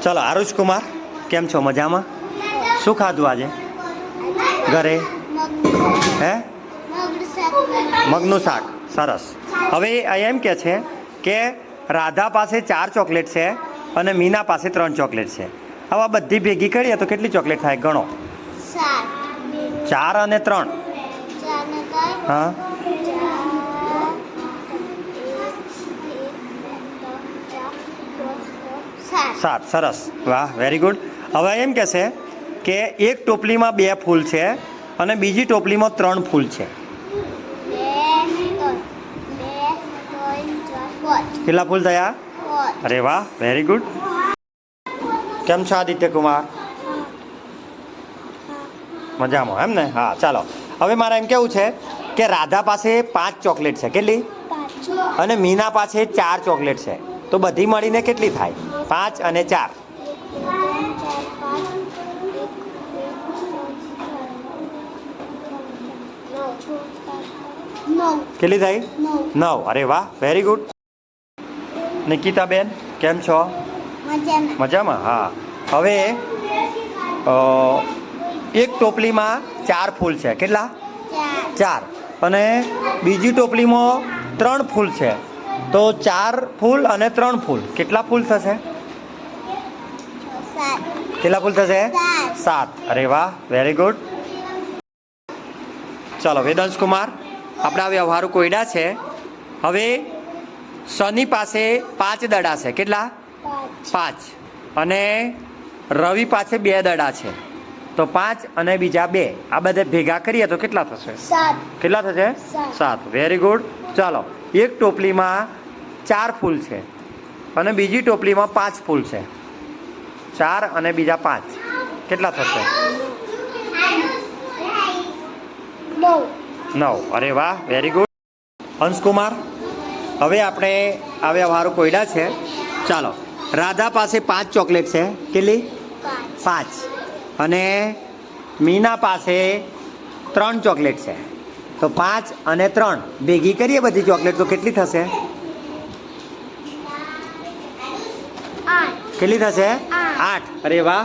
ચલો આરુષ કુમાર, કેમ છો? મજામાં? શું ખાધું આજે ઘરે? હે? મગનું શાક. સરસ. હવે એમ કે છે કે રાધા પાસે 4 ચોકલેટ છે અને મીના પાસે 3 ચોકલેટ છે. હવે આ બધી ભેગી કરીએ તો કેટલી ચોકલેટ થાય? ગણો. 4 અને 3. હા, 7. સરસ, વાહ, વેરી ગુડ. હવે એમ કહેશે કે એક ટોપલીમાં 2 ફૂલ છે અને બીજી ટોપલીમાં 3 ફૂલ છે. કેટલા ફૂલ થયા? અરે વાહ, વેરી ગુડ. કેમ છો આદિત્ય કુમાર? મજામાં એમ ને? હા, ચાલો. હવે મારે એમ કેવું છે કે રાધા પાસે 5 ચોકલેટ છે. કેટલી? અને મીના પાસે 4 ચોકલેટ છે. તો બધી મળીને કેટલી થાય? 5 અને 4. કેટલી થઈ? 9. અરે વાહ, વેરી ગુડ. નિકિતાબેન, કેમ છો? મજામાં. હા. હવે એક ટોપલીમાં 4 ફૂલ છે. કેટલા? 4. અને બીજી ટોપલીમાં 3 ફૂલ છે. તો 4 ફૂલ અને 3 ફૂલ કેટલા ફૂલ થશે? કેટલા ફૂલ થશે? 7. અરે વાહ, વેરી ગુડ. ચાલો વેદાંશ કુમાર, આપણા વ્યવહારો કોયડા છે. હવે શનિ પાસે 5 દડા છે. કેટલા? 5. અને રવિ પાસે 2 દડા છે. તો 5 અને બીજા 2 આ બધા ભેગા કરીએ તો કેટલા થશે? 7. કેટલા થશે? 7. Very good. ચાલો, એક ટોપલીમાં 4 ફૂલ છે અને બીજી ટોપલીમાં 5 ફૂલ છે. 4 અને બીજા 5 કેટલા થશે? 9. અરે વાહ, વેરી ગુડ. હંસકુમાર, હવે આપણે આ વ્યવહારો કોયડા છે. ચાલો, રાધા પાસે 5 ચોકલેટ છે. કેટલી? 5. અને મીના પાસે 3 ચોકલેટ છે. તો 5 અને 3 ભેગી કરીએ બધી ચોકલેટ તો કેટલી થશે? કેટલી થશે? 8. અરે વાહ,